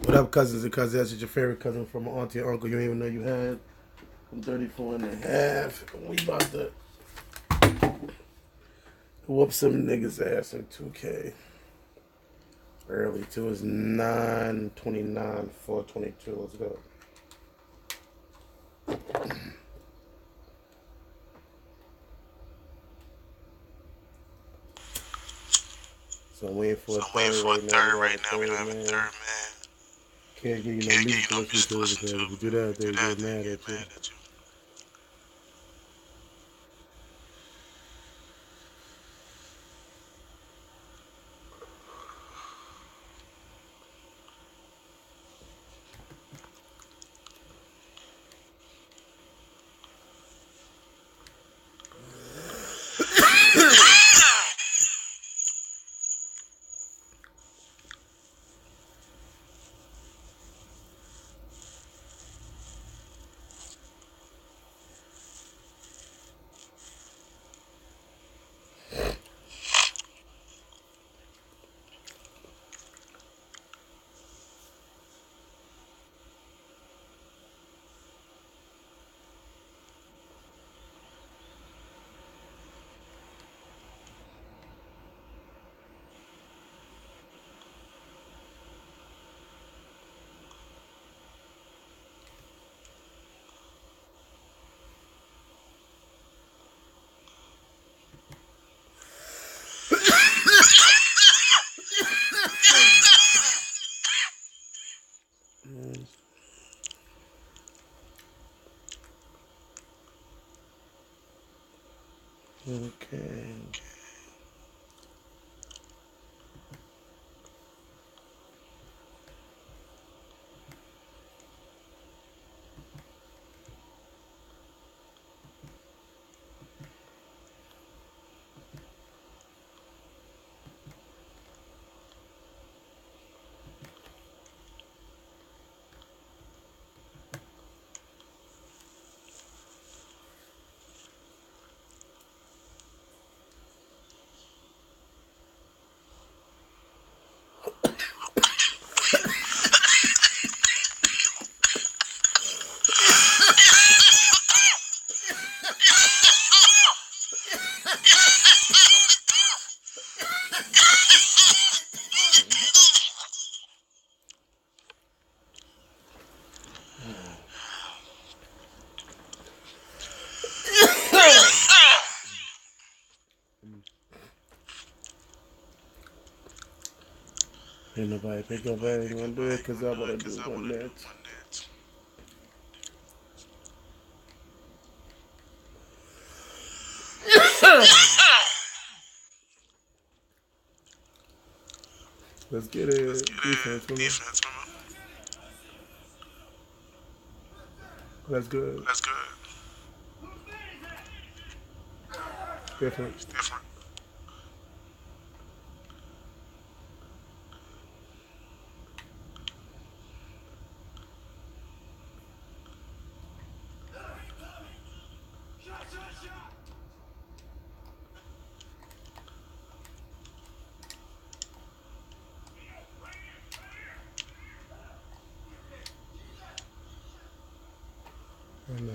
What up, cousins and cousins? That's your favorite cousin from my auntie and uncle you didn't even know you had. I'm 34 and a half. We about to whoop some niggas' ass in 2K. Early too. It's 9:29, 4:22. Let's go. So I'm waiting for a third right now. We don't have a third man. Can't give you no music to listen to because if you do that, they get mad at you. Okay. Ain't nobody pick up. I ain't gonna do it because I want to do one net. Let's get it. Defense, man. That's good. Different. I know.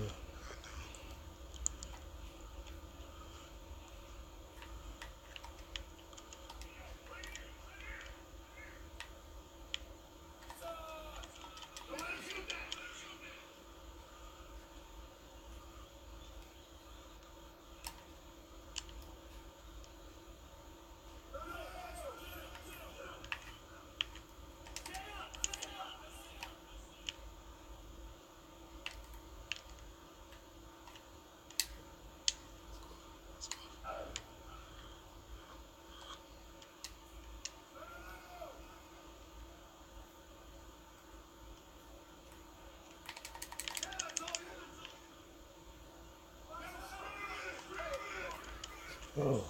Oh.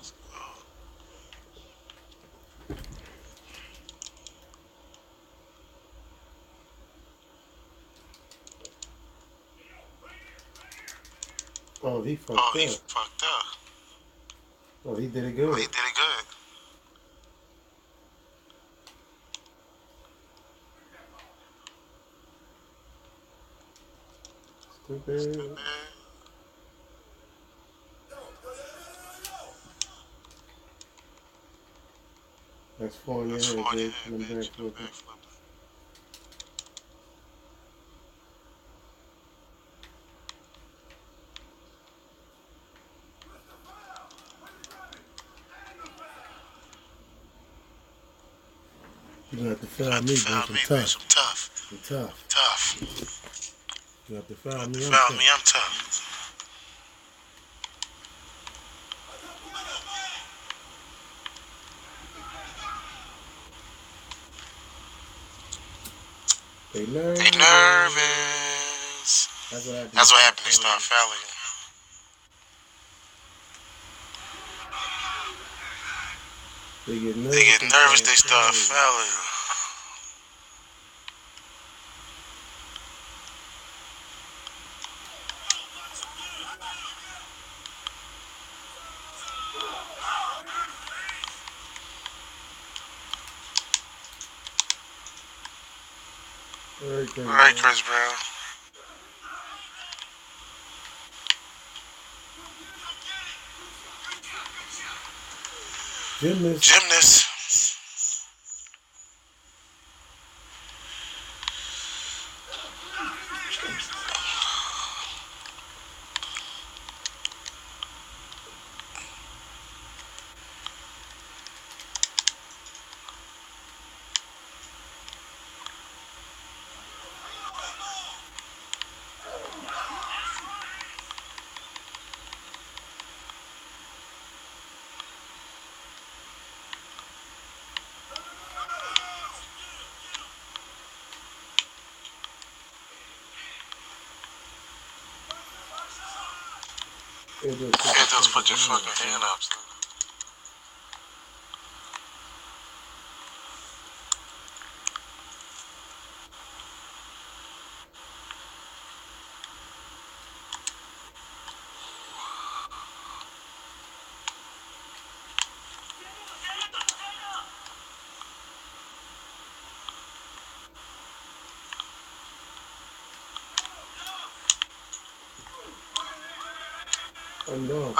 Oh, he fucked up. Oh, he did it good. Stupid. That's four in your head, bitch. And I'm backflipping. You gonna have to foul me, bitch. I'm tough. I'm tough. You have to foul me. I'm tough. They nervous. That's what happened. They start fouling. They get nervous. They start fouling. All right, Chris Brown. Gymnast. You can't just put your fucking hand up, son. I know.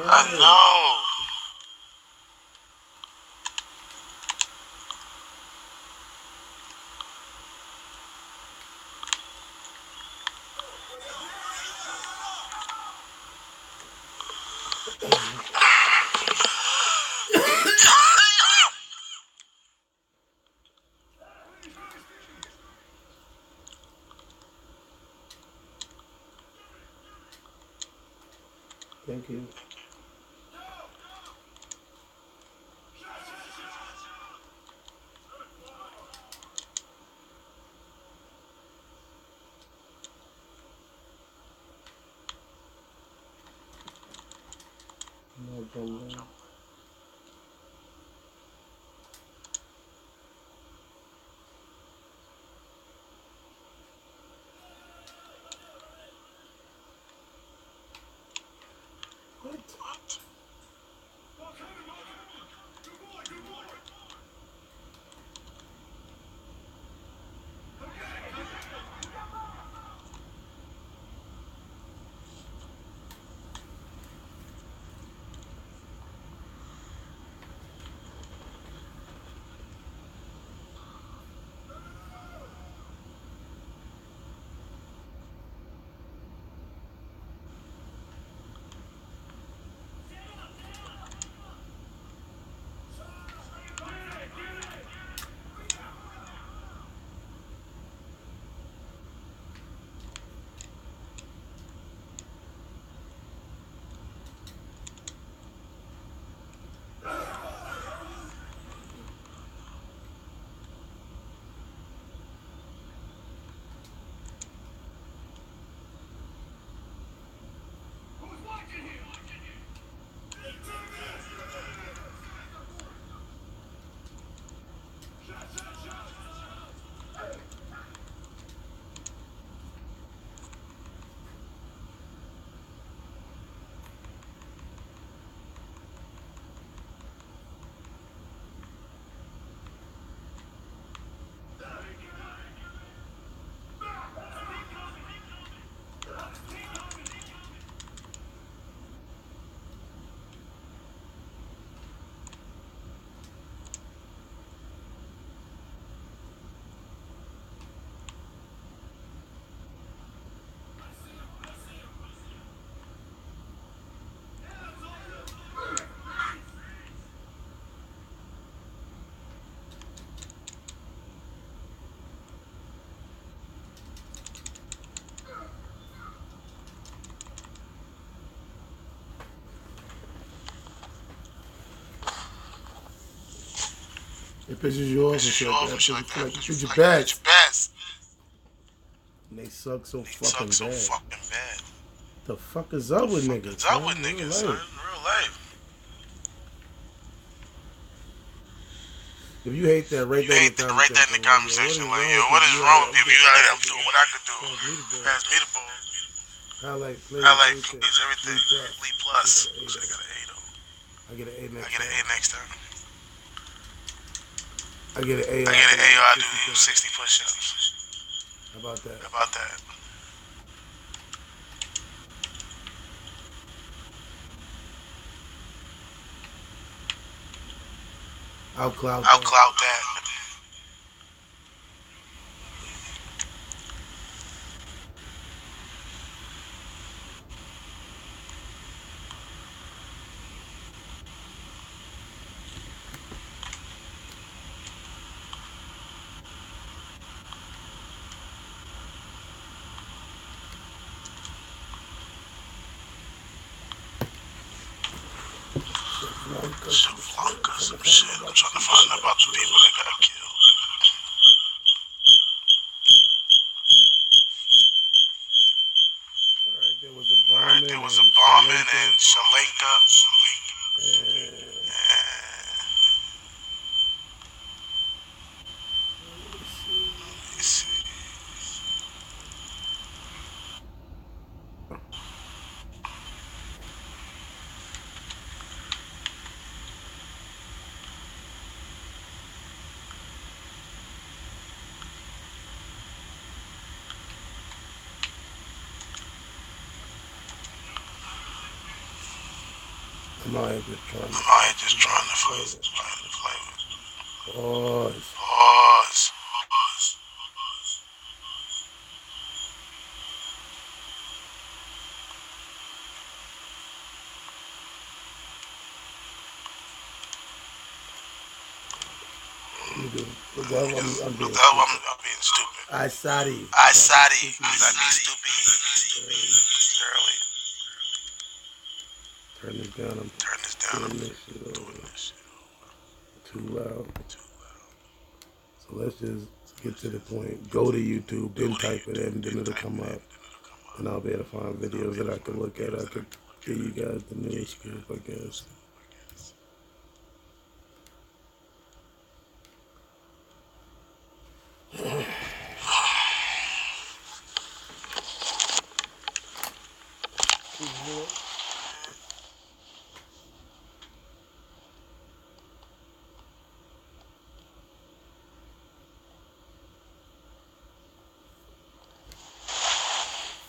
I know. Thank you. No problem. What? It pisses you off and shit like that. You feel like you did your best. And they suck so fucking bad. The fuck is up with niggas, son? Real life. If you hate that, write that in the conversation. Like, yo, what is wrong with people? I'm doing what I could do. Pass me the ball. Highlight, please, everything. Elite plus. Shit, I got an 8 on. I get an 8 next time. I get an A. I do 60 push-ups. How about that? I'll cloud that. Some shit. I'm trying to find out about the people that got killed. Alright, there was a bombing in Shalenka. Let me see. I'm out here just trying to play with it. Pause. I'm being stupid. I sorry. I be stupid. Early. Turn this down. I'm doing this shit. Too loud. So let's just get to the point. Go to YouTube, then type it in, then it'll come up. And I'll be able to find videos that I can look at. I could give you guys the news scoop, I guess.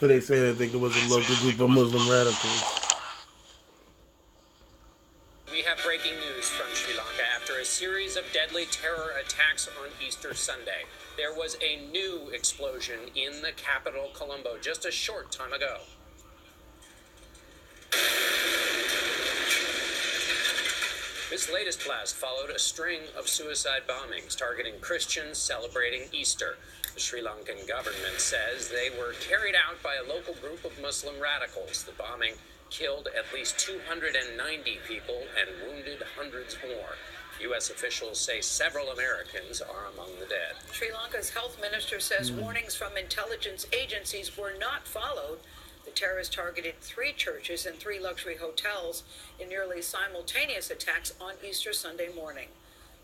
So they say that it was a local group of Muslim radicals. We have breaking news from Sri Lanka. After a series of deadly terror attacks on Easter Sunday, there was a new explosion in the capital, Colombo, just a short time ago. This latest blast followed a string of suicide bombings targeting Christians celebrating Easter. The Sri Lankan government says they were carried out by a local group of Muslim radicals. The bombing killed at least 290 people and wounded hundreds more. U.S. officials say several Americans are among the dead. Sri Lanka's health minister says warnings from intelligence agencies were not followed. The terrorists targeted 3 churches and 3 luxury hotels in nearly simultaneous attacks on Easter Sunday morning.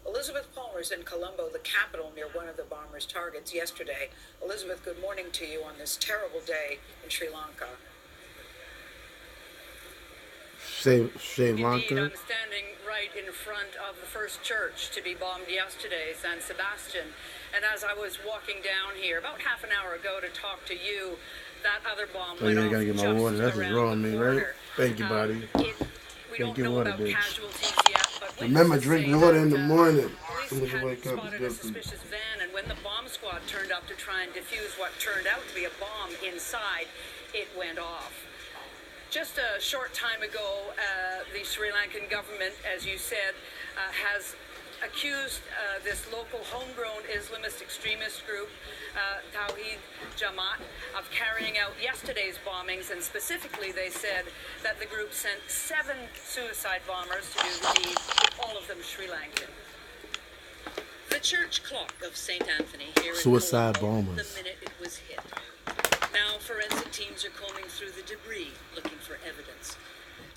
Elizabeth Palmer's in Colombo, the capital, near one of the bombers' targets yesterday. Elizabeth, good morning to you on this terrible day in Sri Lanka. Sri Lanka? Indeed, I'm standing right in front of the first church to be bombed yesterday, San Sebastian. And as I was walking down here about half an hour ago to talk to you, that other bomb went off. I gotta get my water. That's just wrong me, right? Thank you, buddy. We don't know about casualties yet, but remember, drink water in the morning. Police had spotted a suspicious van, and when the bomb squad turned up to try and defuse what turned out to be a bomb inside, it went off. Just a short time ago, the Sri Lankan government, as you said, has accused this local homegrown Islamist extremist group, Tawhid Jamaat, of carrying out yesterday's bombings, and specifically they said that the group sent 7 suicide bombers to do the deed, all of them Sri Lankan. The church clock of St. Anthony here Suicide in Colombo, bombers. the minute it was hit. Now forensic teams are combing through the debris looking for evidence.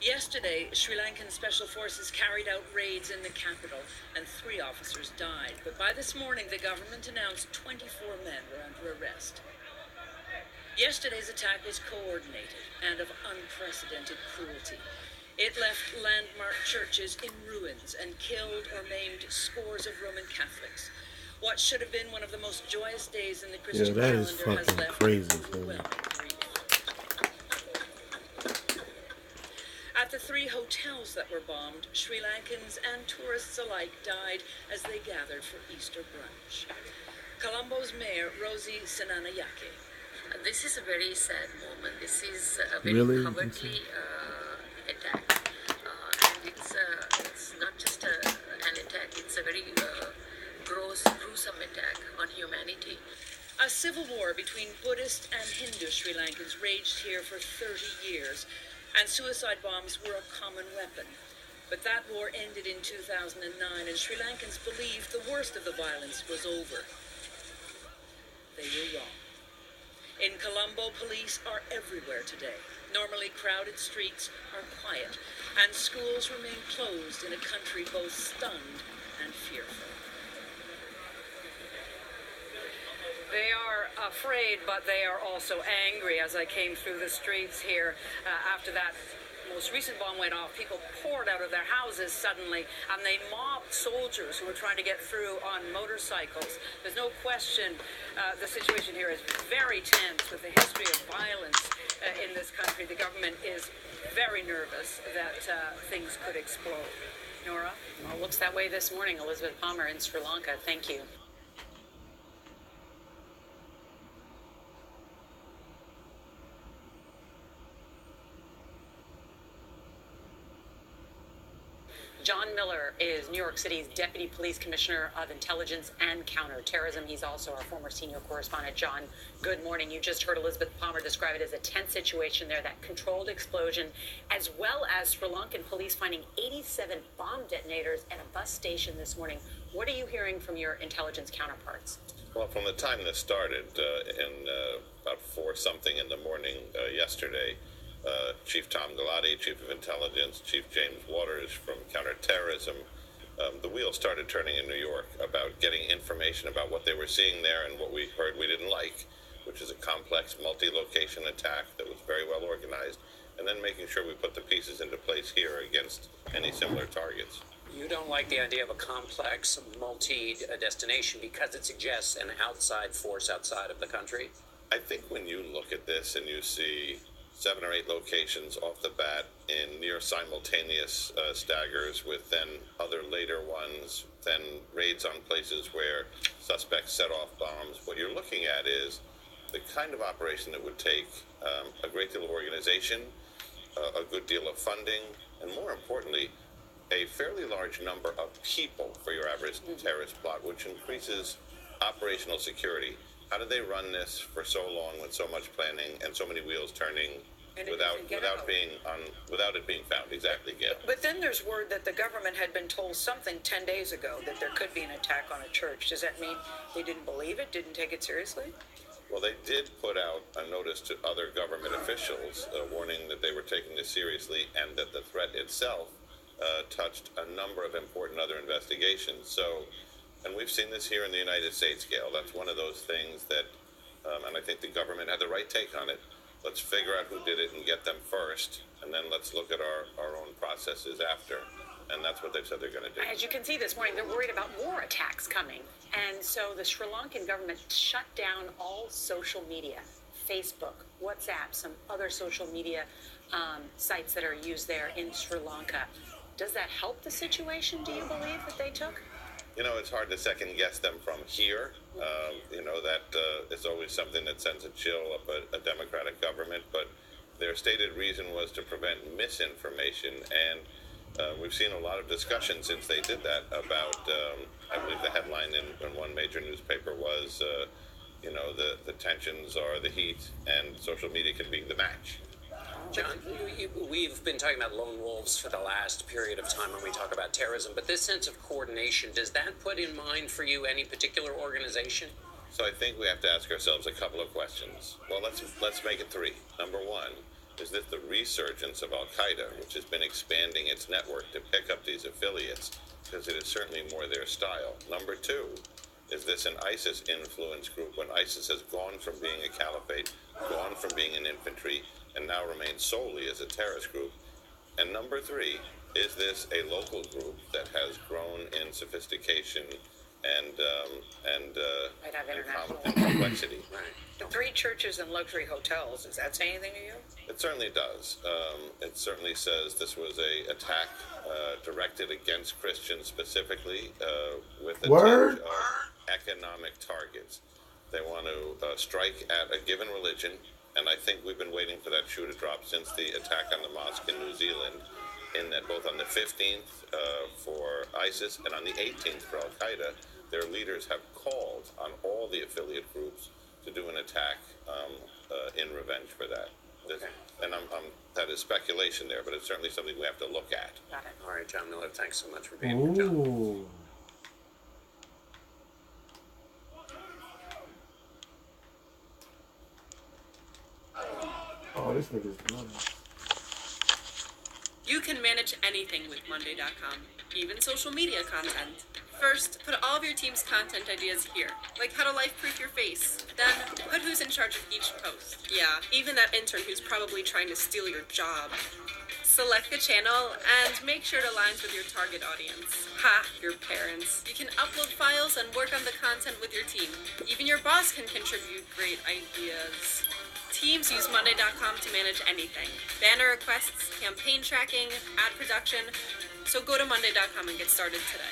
Yesterday, Sri Lankan special forces carried out raids in the capital and 3 officers died. But by this morning, the government announced 24 men were under arrest. Yesterday's attack was coordinated and of unprecedented cruelty. It left landmark churches in ruins and killed or maimed scores of Roman Catholics. What should have been one of the most joyous days in the Christian that is calendar has fucking left crazy, overwhelming grief. At the 3 hotels that were bombed, Sri Lankans and tourists alike died as they gathered for Easter brunch. Colombo's mayor, Rosie Senanayake. This is a very sad moment. This is a very Really? cowardly attack. And it's not just an attack, it's a very gross, gruesome attack on humanity. A civil war between Buddhist and Hindu Sri Lankans raged here for 30 years, and suicide bombs were a common weapon. But that war ended in 2009, and Sri Lankans believed the worst of the violence was over. They were wrong. In Colombo, police are everywhere today. Normally crowded streets are quiet, and schools remain closed in a country both stunned and fearful. They are afraid, but they are also angry. As I came through the streets here after that most recent bomb went off, people poured out of their houses suddenly, and they mobbed soldiers who were trying to get through on motorcycles. There's no question the situation here is very tense with the history of violence in this country. The government is very nervous that things could explode. Nora? Well, it looks that way this morning. Elizabeth Palmer in Sri Lanka. Thank you. John Miller is New York City's Deputy Police Commissioner of Intelligence and Counterterrorism. He's also our former senior correspondent. John, good morning. You just heard Elizabeth Palmer describe it as a tense situation there, that controlled explosion, as well as Sri Lankan police finding 87 bomb detonators at a bus station this morning. What are you hearing from your intelligence counterparts? Well, from the time this started, in about 4-something in the morning yesterday, Chief Tom Galati, Chief of Intelligence, Chief James Waters from Counterterrorism, the wheels started turning in New York about getting information about what they were seeing there and what we heard we didn't like, which is a complex multi-location attack that was very well organized, and then making sure we put the pieces into place here against any similar targets. You don't like the idea of a complex multi-destination because it suggests an outside force outside of the country? I think when you look at this and you see 7 or 8 locations off the bat in near simultaneous staggers with then other later ones, then raids on places where suspects set off bombs, what you're looking at is the kind of operation that would take a great deal of organization, a good deal of funding, and more importantly, a fairly large number of people for your average terrorist plot, which increases operational security. How did they run this for so long with so much planning and so many wheels turning without it being found? Exactly, Gail. But then there's word that the government had been told something 10 days ago, that there could be an attack on a church. Does that mean they didn't believe it, didn't take it seriously? Well, they did put out a notice to other government officials warning that they were taking this seriously and that the threat itself touched a number of important other investigations. So, and we've seen this here in the United States, Gail. That's one of those things that, and I think the government had the right take on it. Let's figure out who did it and get them first, and then let's look at our own processes after. And that's what they've said they're going to do. As you can see this morning, they're worried about more attacks coming. And so the Sri Lankan government shut down all social media, Facebook, WhatsApp, some other social media sites that are used there in Sri Lanka. Does that help the situation, do you believe, that they took? You know, it's hard to second guess them from here. That is always something that sends a chill up a democratic government. But their stated reason was to prevent misinformation. And we've seen a lot of discussion since they did that about, I believe the headline in one major newspaper was, the tensions are the heat and social media can be the match. John, we've been talking about lone wolves for the last period of time when we talk about terrorism. terrorism, but this sense of coordination, does that put in mind for you any particular organization? So I think we have to ask ourselves a couple of questions. Well, let's make it three. Number one, is this the resurgence of Al Qaeda, which has been expanding its network to pick up these affiliates, because it is certainly more their style. Number two, is this an ISIS influence group when ISIS has gone from being a caliphate, gone from being an infantry, and now remains solely as a terrorist group? And number three, is this a local group that has grown in sophistication and Might have international. complexity? Right. 3 churches and luxury hotels. Does that say anything to you? It certainly does. It certainly says this was a attack directed against Christians specifically, with a Word? tinge of economic targets. They want to strike at a given religion, and I think we've been waiting for that shoe to drop since the attack on the mosque in New Zealand, in that both on the 15th for ISIS and on the 18th for Al Qaeda, their leaders have called on all the affiliate groups to do an attack in revenge for that. And that is speculation there, but it's certainly something we have to look at. Got it. All right, John Miller, thanks so much for being here, John. Ooh. Oh, this nigga's nuts. You can manage anything with Monday.com, even social media content. First, put all of your team's content ideas here, like how to life-proof your face. Then, put who's in charge of each post. Yeah, even that intern who's probably trying to steal your job. Select the channel and make sure it aligns with your target audience. Ha, your parents. You can upload files and work on the content with your team. Even your boss can contribute great ideas. Teams use Monday.com to manage anything. Banner requests, campaign tracking, ad production. So go to Monday.com and get started today.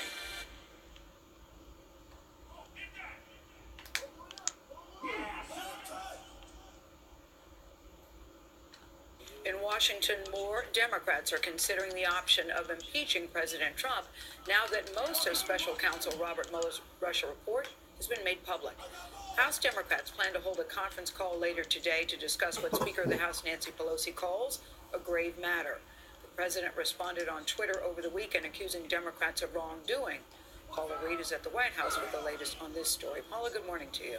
In Washington, more Democrats are considering the option of impeaching President Trump now that most of Special Counsel Robert Mueller's Russia report has been made public. House Democrats plan to hold a conference call later today to discuss what Speaker of the House Nancy Pelosi calls a grave matter. The president responded on Twitter over the weekend accusing Democrats of wrongdoing. Paula Reed is at the White House with the latest on this story. Paula, good morning to you.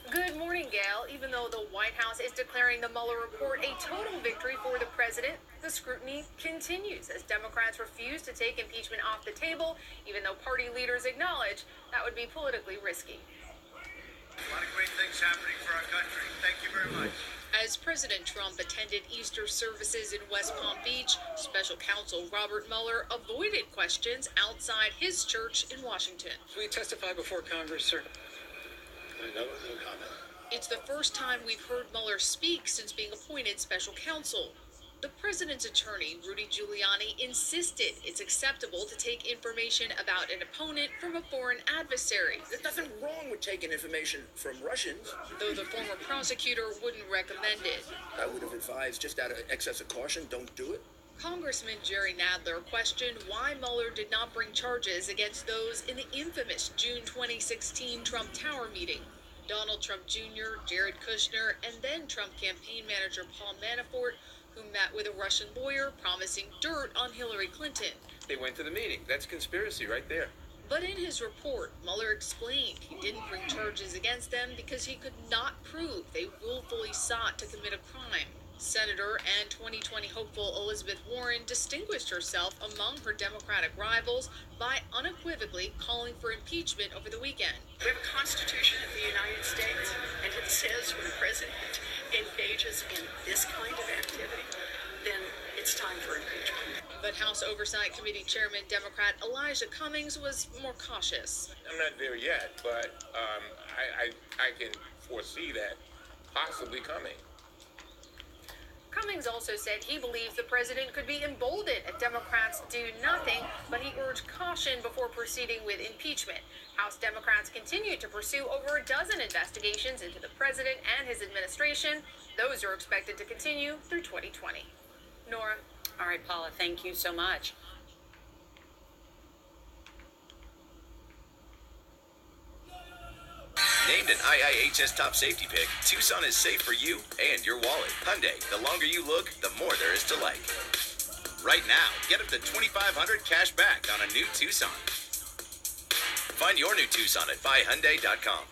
Good morning, Gail. Even though the White House is declaring the Mueller report a total victory for the president, the scrutiny continues as Democrats refuse to take impeachment off the table, even though party leaders acknowledge that would be politically risky. A lot of great things happening for our country. Thank you very much. As President Trump attended Easter services in West Palm Beach, Special Counsel Robert Mueller avoided questions outside his church in Washington. Will you testify before Congress, sir? No comment. It's the first time we've heard Mueller speak since being appointed special counsel. The president's attorney, Rudy Giuliani, insisted it's acceptable to take information about an opponent from a foreign adversary. There's nothing wrong with taking information from Russians. Though the former prosecutor wouldn't recommend it. I would have advised, just out of excess of caution, don't do it. Congressman Jerry Nadler questioned why Mueller did not bring charges against those in the infamous June 2016 Trump Tower meeting. Donald Trump Jr., Jared Kushner, and then Trump campaign manager Paul Manafort, who met with a Russian lawyer promising dirt on Hillary Clinton. They went to the meeting. That's conspiracy right there. But in his report, Mueller explained he didn't bring charges against them because he could not prove they willfully sought to commit a crime. Senator and 2020 hopeful Elizabeth Warren distinguished herself among her Democratic rivals by unequivocally calling for impeachment over the weekend. We have a Constitution of the United States, and it says when the president engages in this kind of activity, then it's time for impeachment. But House Oversight Committee Chairman Democrat Elijah Cummings was more cautious. I'm not there yet, but I can foresee that possibly coming. Cummings also said he believes the president could be emboldened if Democrats do nothing, but he urged caution before proceeding with impeachment. House Democrats continue to pursue over a dozen investigations into the president and his administration. Those are expected to continue through 2020. Nora. All right, Paula, thank you so much. Named an IIHS top safety pick, Tucson is safe for you and your wallet. Hyundai, the longer you look, the more there is to like. Right now, get up to $2,500 cash back on a new Tucson. Find your new Tucson at buyhyundai.com.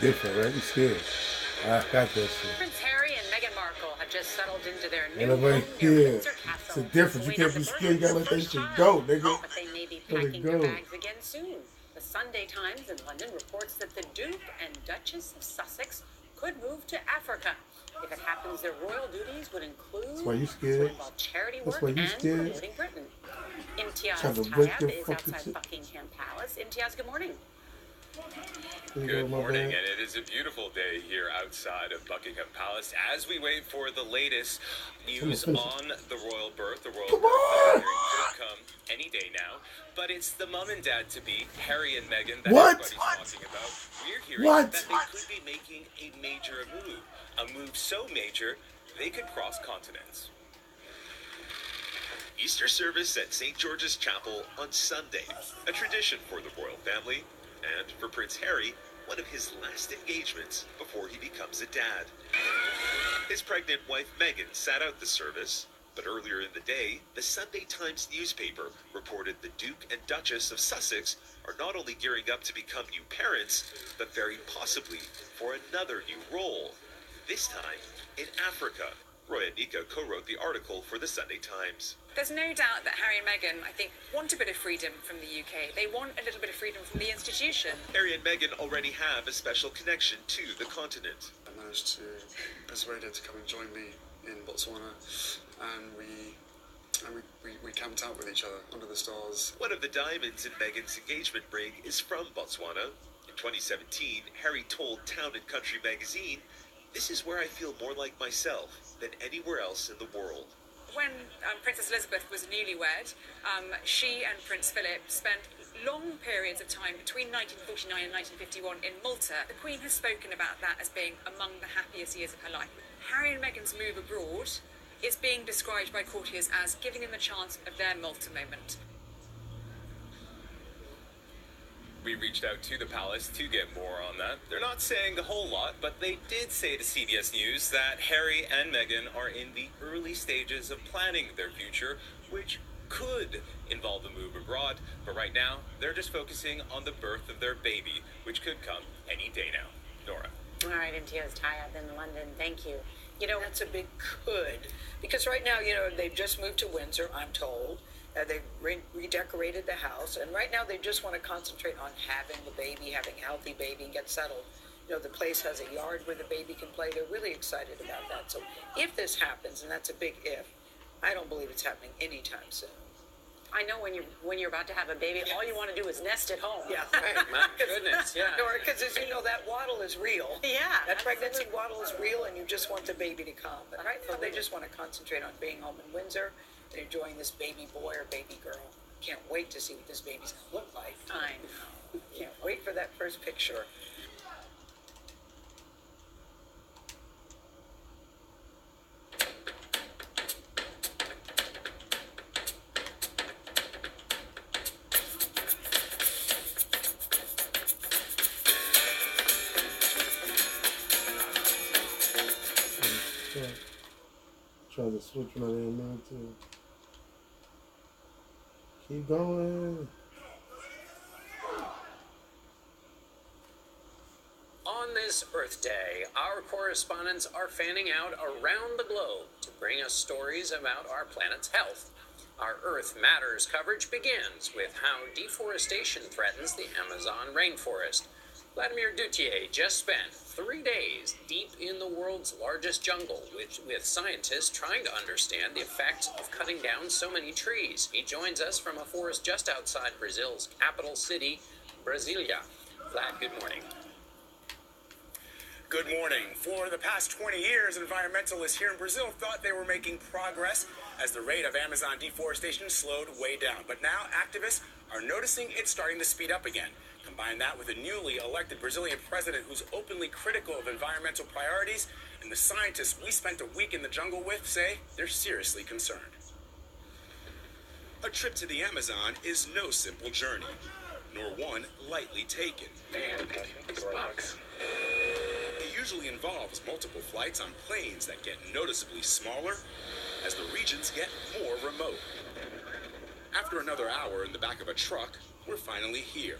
Different, right? You scared. I got that shit. Prince Harry and Meghan Markle have just settled into their new And home I'm near like, Windsor it's Castle. a difference. You can't be scared. You gotta let that shit go, nigga. But they may be Let it packing their go. bags again soon. The Sunday Times in London reports that the Duke and Duchess of Sussex could move to Africa. If it happens, their royal duties would include That's why you scared. charity That's work why you and scared. promoting Britain. Imtiaz Trying to break Tayeb your is fucking outside shit. Buckingham Palace. Imtiaz, good morning. Good morning, and it is a beautiful day here outside of Buckingham Palace as we wait for the latest news on the royal birth. The royal birth that could come any day now, but it's the mom and dad to be, Harry and Meghan, that everybody's talking about. We're hearing that they could be making a major move so major they could cross continents. Easter service at St. George's Chapel on Sunday, a tradition for the royal family. And for Prince Harry, one of his last engagements before he becomes a dad. His pregnant wife Meghan sat out the service, but earlier in the day, the Sunday Times newspaper reported the Duke and Duchess of Sussex are not only gearing up to become new parents, but very possibly for another new role, this time in Africa. Roy and Nika co-wrote the article for the Sunday Times. There's no doubt that Harry and Meghan, I think, want a bit of freedom from the UK. They want a little bit of freedom from the institution. Harry and Meghan already have a special connection to the continent. I managed to persuade her to come and join me in Botswana, and we camped out with each other under the stars. One of the diamonds in Meghan's engagement ring is from Botswana. In 2017, Harry told Town & Country magazine, "This is where I feel more like myself than anywhere else in the world." When Princess Elizabeth was newlywed, she and Prince Philip spent long periods of time between 1949 and 1951 in Malta. The Queen has spoken about that as being among the happiest years of her life. Harry and Meghan's move abroad is being described by courtiers as giving them a chance of their Malta moment. We reached out to the palace to get more on that. They're not saying a whole lot, but they did say to CBS News that Harry and Meghan are in the early stages of planning their future, which could involve a move abroad. But right now, they're just focusing on the birth of their baby, which could come any day now. Nora. All right, Imtiaz Tayeb in London. Thank you. You know, that's a big could. Because right now, you know, they've just moved to Windsor, I'm told. They've redecorated the house, and right now they just want to concentrate on having the baby, having a healthy baby, and get settled. You know, the place has a yard where the baby can play. They're really excited about that. So if this happens, and that's a big if, I don't believe it's happening anytime soon. I know when you're about to have a baby, all you want to do is nest at home. Yeah. My goodness, yeah. Because as you know, that waddle is real. Yeah. That pregnancy waddle is real, and you just want the baby to come. But right now, they just want to concentrate on being home in Windsor. They're enjoying this baby boy or baby girl. Can't wait to see what this baby's going to look like. I know. Can't wait for that first picture. Try to switch my name now too. Keep going. On this Earth Day, our correspondents are fanning out around the globe to bring us stories about our planet's health. Our Earth Matters coverage begins with how deforestation threatens the Amazon rainforest. Vladimir Duthier just spent 3 days deep in the world's largest jungle, with scientists trying to understand the effects of cutting down so many trees. He joins us from a forest just outside Brazil's capital city, Brasilia. Vlad, good morning. Good morning. For the past 20 years, environmentalists here in Brazil thought they were making progress as the rate of Amazon deforestation slowed way down. But now activists are noticing it's starting to speed up again. Combine that with a newly elected Brazilian president who's openly critical of environmental priorities, and the scientists we spent a week in the jungle with say they're seriously concerned. A trip to the Amazon is no simple journey, nor one lightly taken. Man, this box. It usually involves multiple flights on planes that get noticeably smaller as the regions get more remote. After another hour in the back of a truck, we're finally here.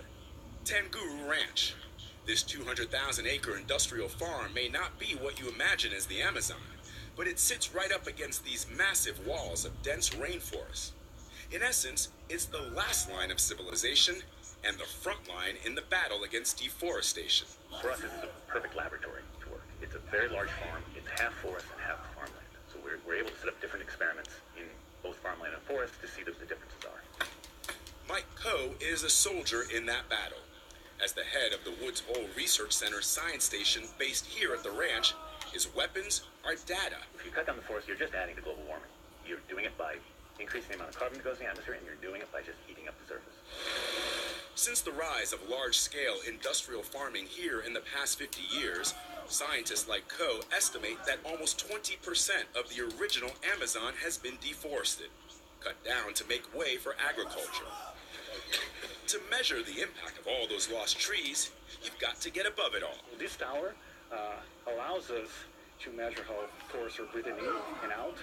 Tanguru Ranch. This 200,000-acre industrial farm may not be what you imagine as the Amazon, but it sits right up against these massive walls of dense rainforest. In essence, it's the last line of civilization and the front line in the battle against deforestation. For us, this is a perfect laboratory to work. It's a very large farm. It's half forest and half farmland. So we're able to set up different experiments in both farmland and forest to see what the differences are. Mike Coe is a soldier in that battle. As the head of the Woods Hole Research Center science station based here at the ranch, his weapons are data. If you cut down the forest, you're just adding to global warming. You're doing it by increasing the amount of carbon that goes in the atmosphere, and you're doing it by just heating up the surface. Since the rise of large-scale industrial farming here in the past 50 years, scientists like Coe estimate that almost 20% of the original Amazon has been deforested, cut down to make way for agriculture. To measure the impact of all those lost trees, you've got to get above it all. This tower allows us to measure how forests are breathing in and out.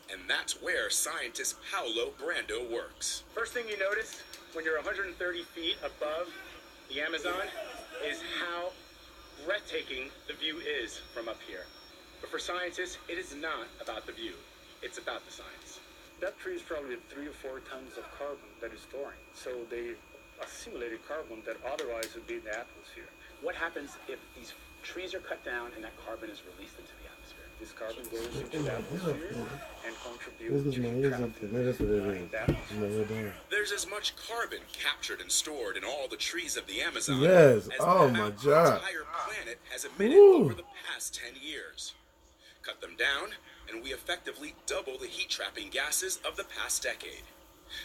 And that's where scientist Paulo Brando works. First thing you notice when you're 130 feet above the Amazon is how breathtaking the view is from up here. But for scientists, it is not about the view. It's about the science. That tree is probably 3 or 4 tons of carbon that is storing. So they assimilated carbon that otherwise would be in the atmosphere. What happens if these trees are cut down and that carbon is released into the atmosphere? This carbon goes into the atmosphere and contributes to There's as much carbon captured and stored in all the trees of the Amazon Yes. as Oh the my amount the God. entire planet has emitted Woo. over the past 10 years. Cut them down, and we effectively double the heat-trapping gases of the past decade.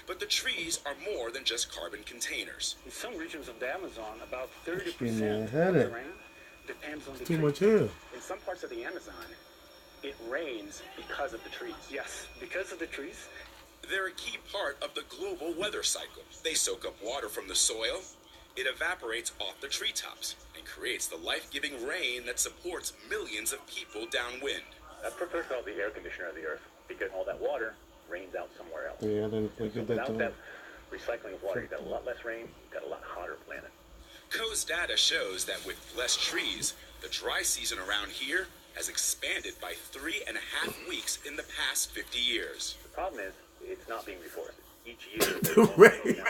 But the trees are more than just carbon containers. In some regions of the Amazon, about 30% Man, of had the it. rain depends on the Too trees. much hair. In some parts of the Amazon, it rains because of the trees. Yes, because of the trees. They're a key part of the global weather cycle. They soak up water from the soil, it evaporates off the treetops, and creates the life-giving rain that supports millions of people downwind. That's preferred called the air conditioner of the earth, because all that water rains out somewhere else. Yeah, I didn't think of that. Without that recycling of water, you've got a lot less rain, you've got a lot hotter planet. Coe's data shows that with less trees, the dry season around here has expanded by 3.5 weeks in the past 50 years. The problem is, it's not being reforested. Each year, The rain.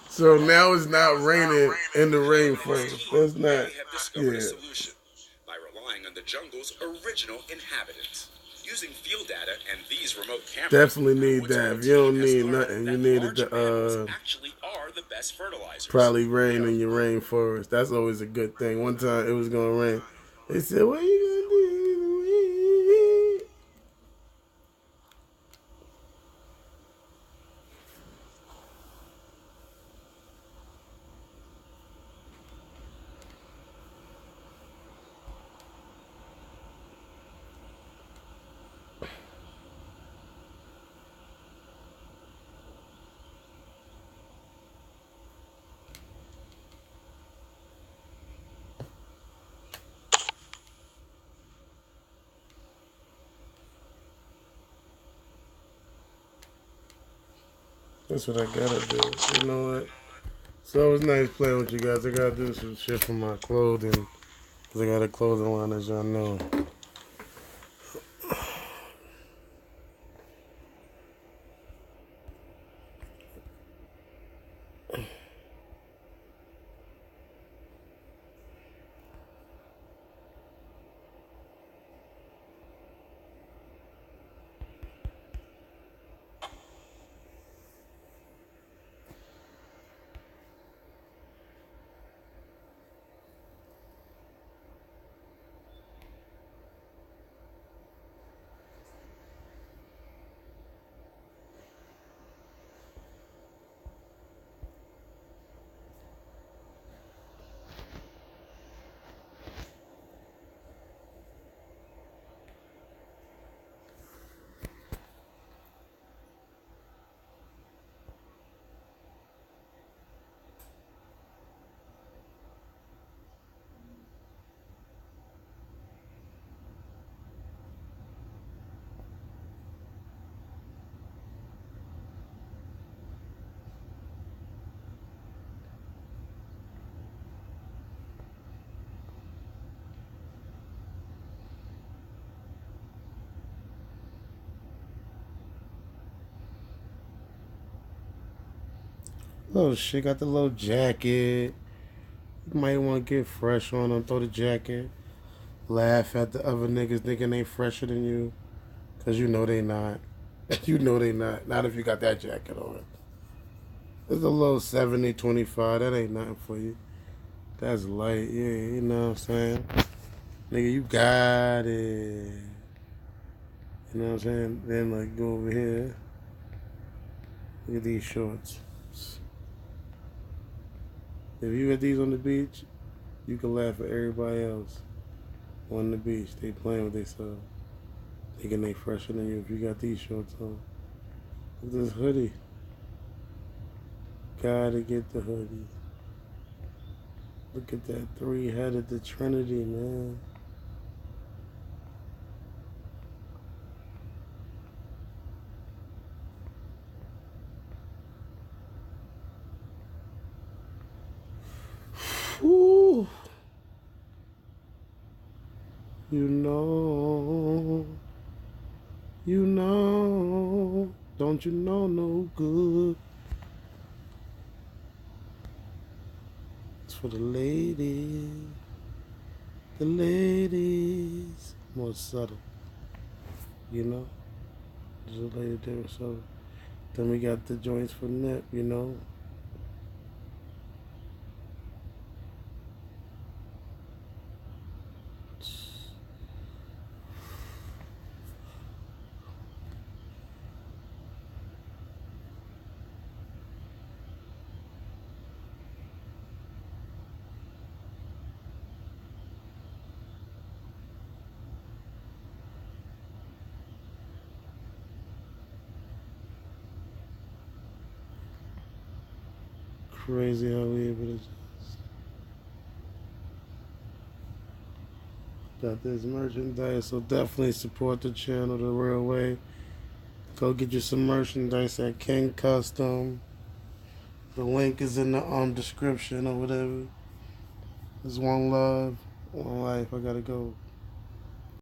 So now it's not raining in the rainforest. That's not. They have discovered Yeah. a solution by relying on the jungle's original inhabitants. Using field data and these remote cameras, Definitely need that. If you don't need nothing, you needed to actually are the best fertilizers. probably rain in your rainforest. That's always a good thing. One time it was gonna rain. They said, "What you gonna do?" That's what I gotta do. You know what? So it was nice playing with you guys. I gotta do some shit for my clothing. Cause I got a clothing line, as y'all know. Oh shit, got the little jacket. You might want to get fresh on them, throw the jacket. Laugh at the other niggas thinking they fresher than you. Because you know they not. You know they not. Not if you got that jacket on. It's a little 70-25. That ain't nothing for you. That's light. Yeah, you know what I'm saying? Nigga, you got it. You know what I'm saying? Then, like, go over here. Look at these shorts. If you had these on the beach, you can laugh at everybody else on the beach. They playing with themselves. Thinking they fresher than you if you got these shorts on. Look at this hoodie. Gotta get the hoodie. Look at that three-headed, the Trinity, man. Ooh. You know, don't you know no good. It's for the ladies, more subtle, you know. There's a lady there, so then we got the joints for nip, you know. Crazy how we able to just got this merchandise, so definitely support the channel the real way. Go get you some merchandise at King Custom. The link is in the description or whatever. There's one love, one life. I gotta go.